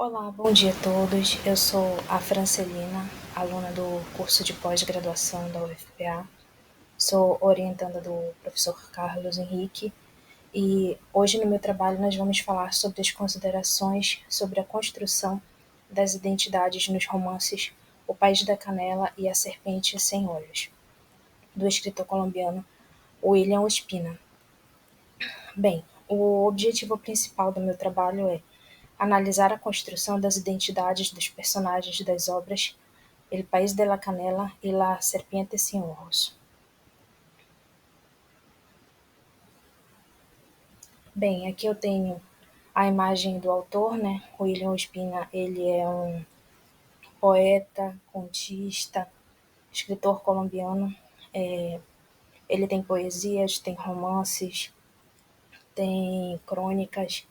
Olá, bom dia a todos. Eu sou a Francelina, aluna do curso de pós-graduação da UFPA. Sou orientanda do professor Carlos Henrique e hoje no meu trabalho nós vamos falar sobre as considerações sobre a construção das identidades nos romances O País da Canela e A Serpente Sem Olhos, do escritor colombiano William Ospina. Bem, o objetivo principal do meu trabalho é analisar a construção das identidades dos personagens das obras El País de la Canela e La Serpiente Sin Ojos. Bem, aqui eu tenho a imagem do autor, né? O William Ospina, ele é um poeta, contista, escritor colombiano. Ele tem poesias, tem romances, tem crônicas.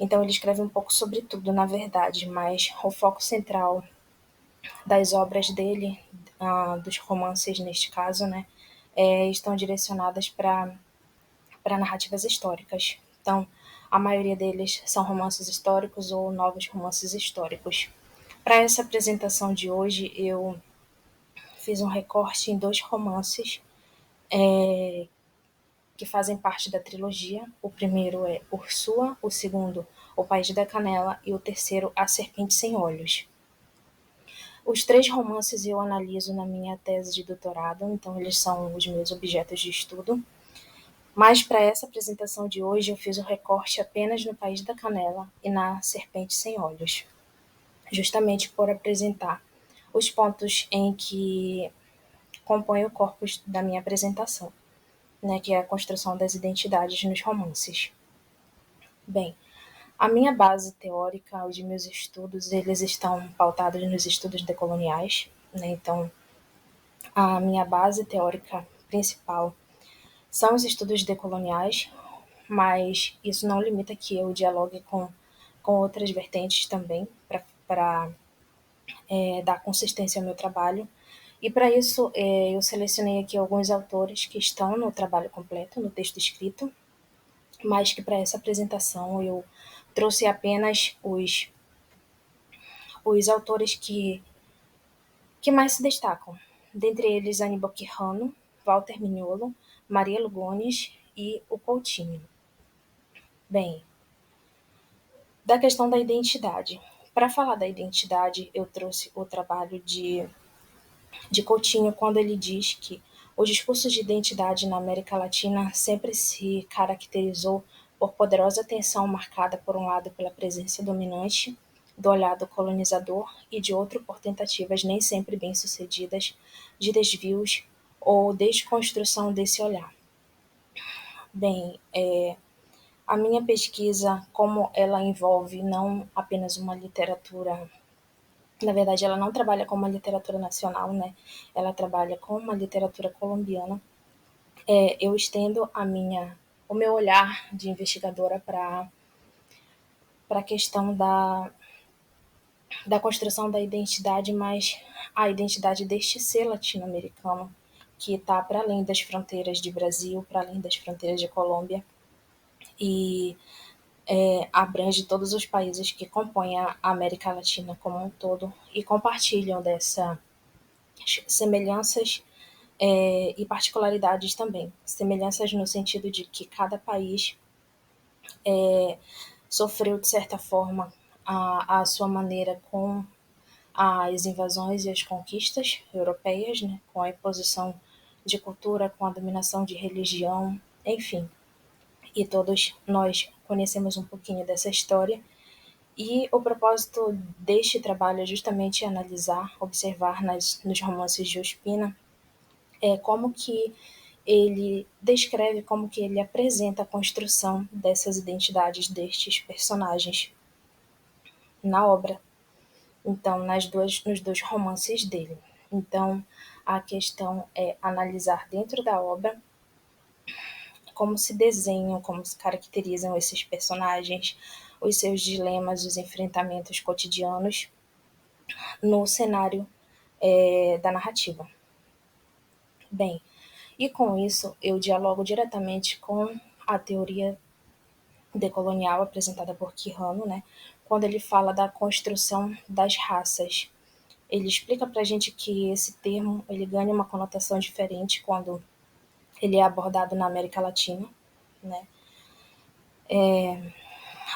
Então ele escreve um pouco sobre tudo, na verdade, mas o foco central das obras dele, dos romances neste caso, né, estão direcionadas para narrativas históricas. Então, a maioria deles são romances históricos ou novos romances históricos. Para essa apresentação de hoje, eu fiz um recorte em dois romances que fazem parte da trilogia. O primeiro é Ursua, o segundo, O País da Canela, e o terceiro, A Serpente Sem Olhos. Os três romances eu analiso na minha tese de doutorado, então eles são os meus objetos de estudo. Mas para essa apresentação de hoje eu fiz o recorte apenas no País da Canela e na Serpente Sem Olhos, justamente por apresentar os pontos em que compõem o corpus da minha apresentação, né, que é a construção das identidades nos romances. Bem, a minha base teórica, os meus estudos, eles estão pautados nos estudos decoloniais, né, então a minha base teórica principal são os estudos decoloniais, mas isso não limita que eu dialogue com outras vertentes também, para dar consistência ao meu trabalho. E para isso eu selecionei aqui alguns autores que estão no trabalho completo, no texto escrito, mas que para essa apresentação eu trouxe apenas os autores que mais se destacam. Dentre eles, Aníbal Quijano, Walter Mignolo, Maria Lugones e o Coutinho. Bem, da questão da identidade. Para falar da identidade, eu trouxe o trabalho de Coutinho quando ele diz que o discurso de identidade na América Latina sempre se caracterizou por poderosa tensão marcada, por um lado, pela presença dominante do olhar do colonizador e, de outro, por tentativas nem sempre bem-sucedidas de desvios ou desconstrução desse olhar. Bem, a minha pesquisa, como ela envolve não apenas uma literatura, na verdade, ela não trabalha com uma literatura nacional, né? Ela trabalha com uma literatura colombiana. Eu estendo o meu olhar de investigadora para a questão da construção da identidade, mas a identidade deste ser latino-americano, que está para além das fronteiras de Brasil, para além das fronteiras de Colômbia, e abrange todos os países que compõem a América Latina como um todo e compartilham dessas semelhanças e particularidades também. Semelhanças no sentido de que cada país sofreu, de certa forma, a sua maneira com as invasões e as conquistas europeias, né, com a imposição de cultura, com a dominação de religião, enfim. E todos nós conhecemos um pouquinho dessa história. E o propósito deste trabalho é justamente analisar, observar nos romances de Ospina como que ele descreve, como que ele apresenta a construção dessas identidades destes personagens na obra. Então, nos dois romances dele. Então, a questão é analisar dentro da obra como se desenham, como se caracterizam esses personagens, os seus dilemas, os enfrentamentos cotidianos no cenário da narrativa. Bem, e com isso eu dialogo diretamente com a teoria decolonial apresentada por Quijano, né, quando ele fala da construção das raças. Ele explica para a gente que esse termo ele ganha uma conotação diferente quando ele é abordado na América Latina, né?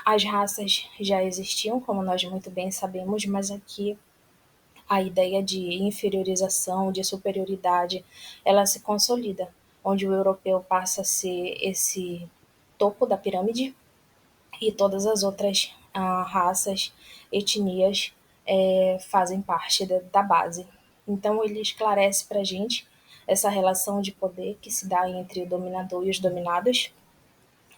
As raças já existiam, como nós muito bem sabemos, mas aqui a ideia de inferiorização, de superioridade, ela se consolida, onde o europeu passa a ser esse topo da pirâmide e todas as outras raças, etnias fazem parte da base. Então ele esclarece para a gente essa relação de poder que se dá entre o dominador e os dominados,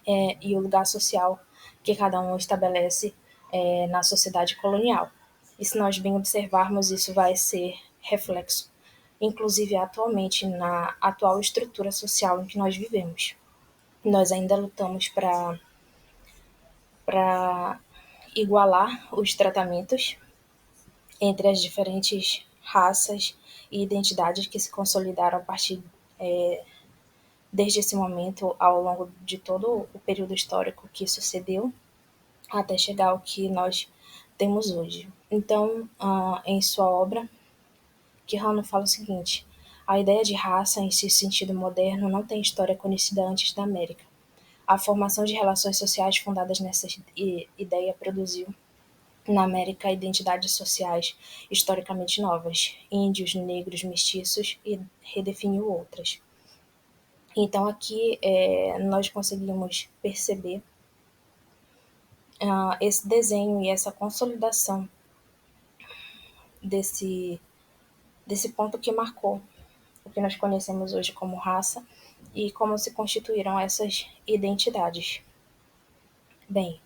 e o lugar social que cada um estabelece na sociedade colonial. E se nós bem observarmos, isso vai ser reflexo, inclusive atualmente, na atual estrutura social em que nós vivemos. Nós ainda lutamos para igualar os tratamentos entre as diferentes raças e identidades que se consolidaram a partir desde esse momento ao longo de todo o período histórico que sucedeu até chegar ao que nós temos hoje. Então, em sua obra, Quijano fala o seguinte: a ideia de raça em seu sentido moderno não tem história conhecida antes da América. A formação de relações sociais fundadas nessa ideia produziu na América identidades sociais historicamente novas, índios, negros, mestiços, e redefiniu outras. Então aqui nós conseguimos perceber esse desenho e essa consolidação desse ponto que marcou o que nós conhecemos hoje como raça e como se constituíram essas identidades. Bem,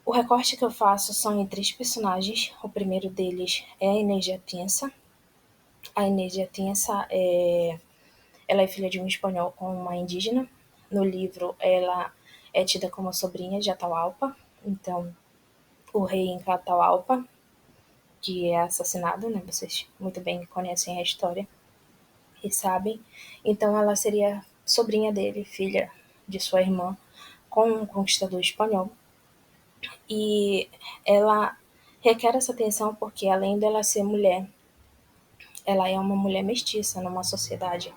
o recorte que eu faço são em 3 personagens. O primeiro deles é a Inês Atienza. A Inês Atienza ela é filha de um espanhol com uma indígena. No livro, ela é tida como sobrinha de Atahualpa. Então, o rei Inca Atahualpa, que é assassinado, né? Vocês muito bem conhecem a história e sabem. Então, ela seria sobrinha dele, filha de sua irmã, com um conquistador espanhol. E ela requer essa atenção porque, além dela ser mulher, ela é uma mulher mestiça numa sociedade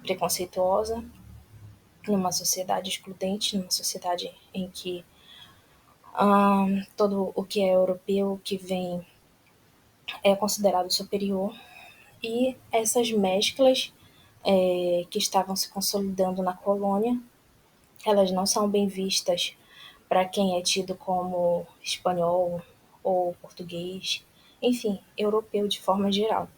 preconceituosa, numa sociedade excludente, numa sociedade em que todo o que é europeu, o que vem, é considerado superior. E essas mesclas que estavam se consolidando na colônia, elas não são bem vistas para quem é tido como espanhol ou português, enfim, europeu de forma geral.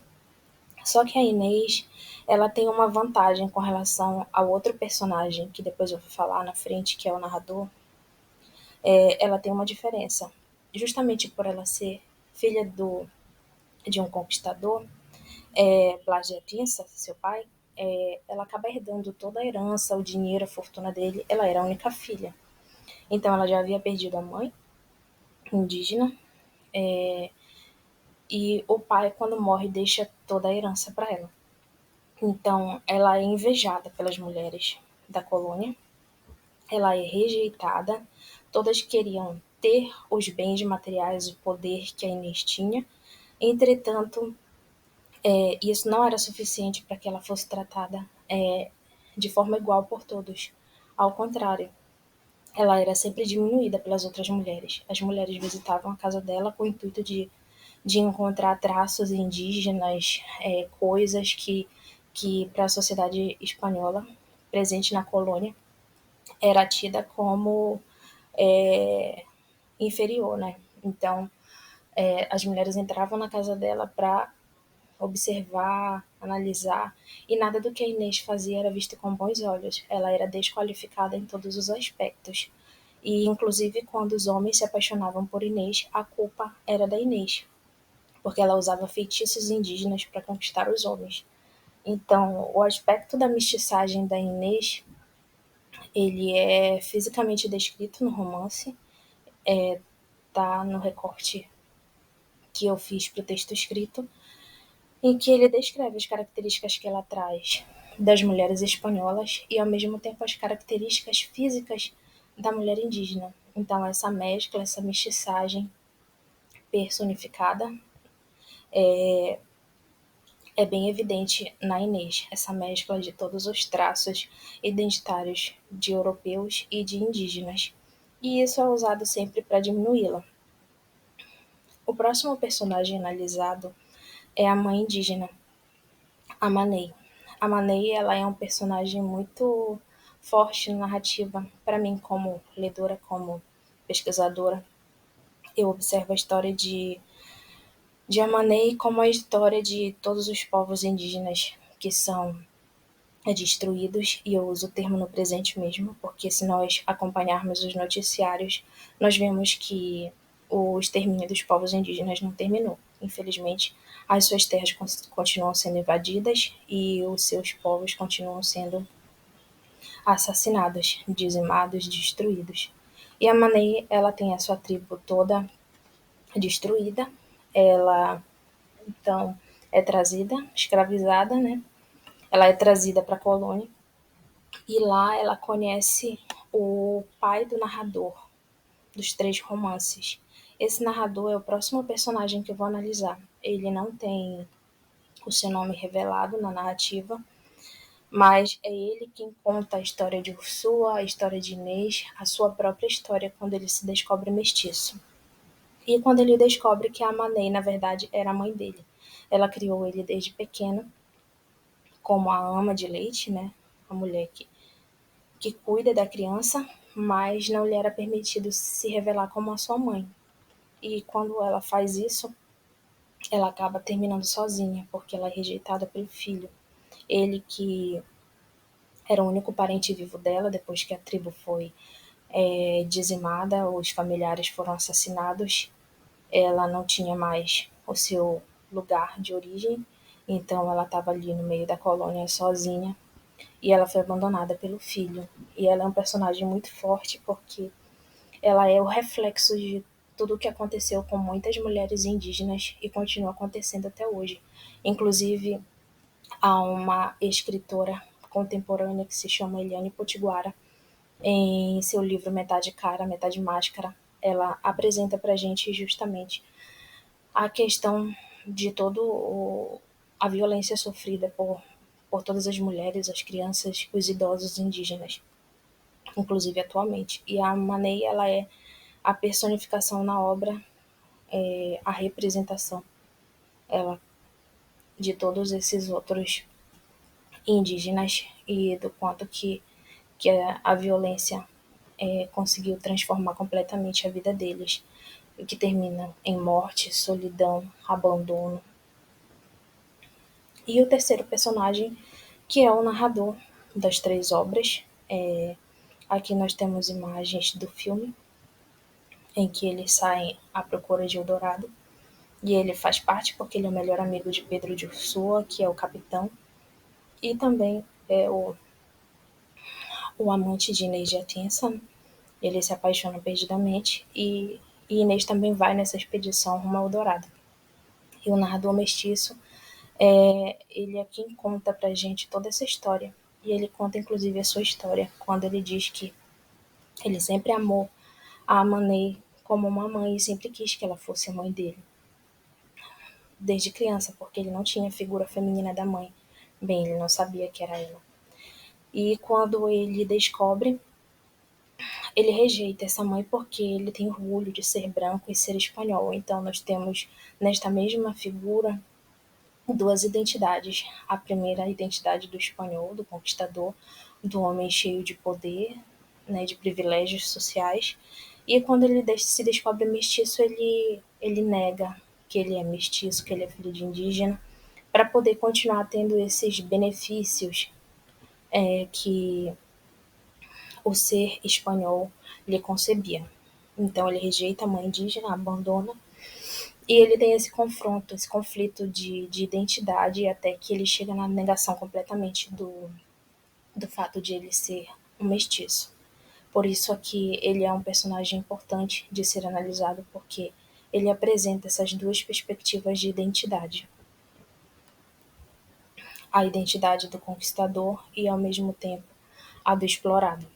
Só que a Inês, ela tem uma vantagem com relação ao outro personagem, que depois eu vou falar na frente, que é o narrador. Ela tem uma diferença. Justamente por ela ser filha de um conquistador, Blas de Atienza, seu pai, ela acaba herdando toda a herança, o dinheiro, a fortuna dele. Ela era a única filha. Então ela já havia perdido a mãe, indígena, e o pai, quando morre, deixa toda a herança para ela. Então ela é invejada pelas mulheres da colônia, ela é rejeitada, todas queriam ter os bens materiais, o poder que a Inês tinha. Entretanto, isso não era suficiente para que ela fosse tratada de forma igual por todos. Ao contrário, ela era sempre diminuída pelas outras mulheres. As mulheres visitavam a casa dela com o intuito de encontrar traços indígenas, coisas que para a sociedade espanhola presente na colônia era tida como inferior, né? Então, as mulheres entravam na casa dela para observar, analisar, e nada do que a Inês fazia era visto com bons olhos. Ela era desqualificada em todos os aspectos. E, inclusive, quando os homens se apaixonavam por Inês, a culpa era da Inês, porque ela usava feitiços indígenas para conquistar os homens. Então, o aspecto da mestiçagem da Inês, ele é fisicamente descrito no romance, tá no recorte que eu fiz para o texto escrito, em que ele descreve as características que ela traz das mulheres espanholas e, ao mesmo tempo, as características físicas da mulher indígena. Então, essa mescla, essa mestiçagem personificada é bem evidente na Inês, essa mescla de todos os traços identitários de europeus e de indígenas. E isso é usado sempre para diminuí-la. O próximo personagem analisado é a mãe indígena, a Manei. A Manei, ela é um personagem muito forte na narrativa para mim como ledora, como pesquisadora. Eu observo a história de Amanei como a história de todos os povos indígenas que são destruídos, e eu uso o termo no presente mesmo, porque se nós acompanharmos os noticiários, nós vemos que o extermínio dos povos indígenas não terminou. Infelizmente, as suas terras continuam sendo invadidas e os seus povos continuam sendo assassinados, dizimados, destruídos. E a Manei, ela tem a sua tribo toda destruída, ela então é trazida, escravizada, né? Ela é trazida para a colônia e lá ela conhece o pai do narrador dos três romances. Esse narrador é o próximo personagem que eu vou analisar. Ele não tem o seu nome revelado na narrativa, mas é ele quem conta a história de Ursula, a história de Inês, a sua própria história quando ele se descobre mestiço. E quando ele descobre que a Manei, na verdade, era a mãe dele. Ela criou ele desde pequeno como a ama de leite, né? A mulher que cuida da criança, mas não lhe era permitido se revelar como a sua mãe. E quando ela faz isso, ela acaba terminando sozinha, porque ela é rejeitada pelo filho. Ele que era o único parente vivo dela, depois que a tribo foi dizimada, os familiares foram assassinados, ela não tinha mais o seu lugar de origem, então ela estava ali no meio da colônia sozinha, e ela foi abandonada pelo filho. E ela é um personagem muito forte porque ela é o reflexo de tudo o que aconteceu com muitas mulheres indígenas e continua acontecendo até hoje. Inclusive, há uma escritora contemporânea que se chama Eliane Potiguara, em seu livro Metade Cara, Metade Máscara, ela apresenta para a gente justamente a questão de todo a violência sofrida por todas as mulheres, as crianças, os idosos indígenas, inclusive atualmente. E a Manei, ela é a personificação na obra, a representação ela de todos esses outros indígenas e do quanto que a violência conseguiu transformar completamente a vida deles, o que termina em morte, solidão, abandono. E o terceiro personagem, que é o narrador das três obras. Aqui nós temos imagens do filme, em que eles saem à procura de Eldorado, e ele faz parte porque ele é o melhor amigo de Pedro de Ursua, que é o capitão, e também é o amante de Inês de Atença. Ele se apaixona perdidamente e Inês também vai nessa expedição rumo ao Eldorado. E o narrador mestiço, ele é quem conta pra gente toda essa história. E ele conta inclusive a sua história, quando ele diz que ele sempre amou a Manei como uma mãe e sempre quis que ela fosse a mãe dele, desde criança, porque ele não tinha a figura feminina da mãe. Bem, ele não sabia que era ela. E quando ele descobre, ele rejeita essa mãe porque ele tem orgulho de ser branco e ser espanhol. Então nós temos nesta mesma figura duas identidades. A primeira, a identidade do espanhol, do conquistador, do homem cheio de poder, né, de privilégios sociais. E quando ele se descobre mestiço, ele nega que ele é mestiço, que ele é filho de indígena, para poder continuar tendo esses benefícios que o ser espanhol lhe concebia. Então ele rejeita a mãe indígena, abandona, e ele tem esse confronto, esse conflito de identidade, até que ele chega na negação completamente do fato de ele ser um mestiço. Por isso aqui ele é um personagem importante de ser analisado, porque ele apresenta essas duas perspectivas de identidade. A identidade do conquistador e, ao mesmo tempo, a do explorado.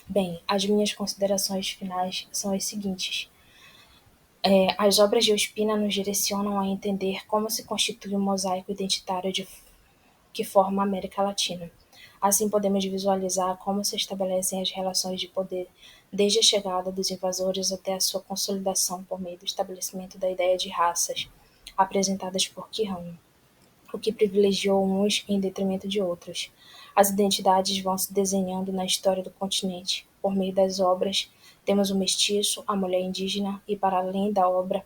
Bem, as minhas considerações finais são as seguintes. As obras de Ospina nos direcionam a entender como se constitui o mosaico identitário que forma a América Latina. Assim, podemos visualizar como se estabelecem as relações de poder, desde a chegada dos invasores até a sua consolidação por meio do estabelecimento da ideia de raças, apresentadas por Quijano, o que privilegiou uns em detrimento de outros. As identidades vão se desenhando na história do continente. Por meio das obras, temos o mestiço, a mulher indígena e, para além da obra,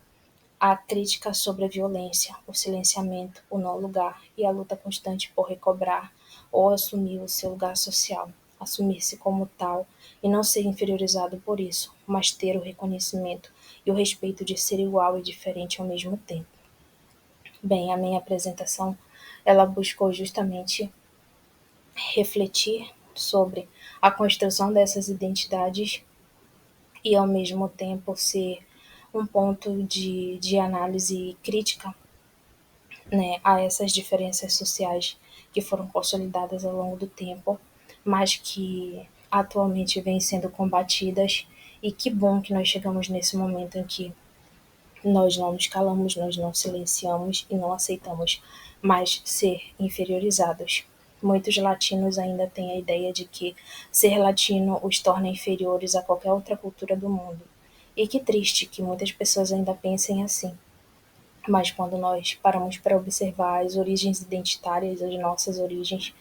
a crítica sobre a violência, o silenciamento, o não lugar e a luta constante por recobrar ou assumir o seu lugar social, assumir-se como tal e não ser inferiorizado por isso, mas ter o reconhecimento e o respeito de ser igual e diferente ao mesmo tempo. Bem, a minha apresentação, ela buscou justamente refletir sobre a construção dessas identidades e, ao mesmo tempo, ser um ponto de análise crítica, né, a essas diferenças sociais que foram consolidadas ao longo do tempo, mas que atualmente vêm sendo combatidas. E que bom que nós chegamos nesse momento em que nós não nos calamos, nós não silenciamos e não aceitamos mais ser inferiorizados. Muitos latinos ainda têm a ideia de que ser latino os torna inferiores a qualquer outra cultura do mundo. E que triste que muitas pessoas ainda pensem assim. Mas quando nós paramos para observar as origens identitárias, as nossas origens,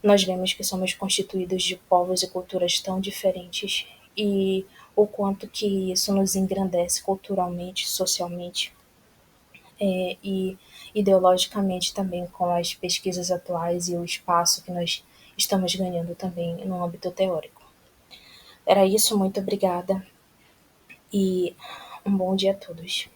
nós vemos que somos constituídos de povos e culturas tão diferentes e o quanto que isso nos engrandece culturalmente, socialmente, e ideologicamente também com as pesquisas atuais e o espaço que nós estamos ganhando também no âmbito teórico. Era isso, muito obrigada e um bom dia a todos.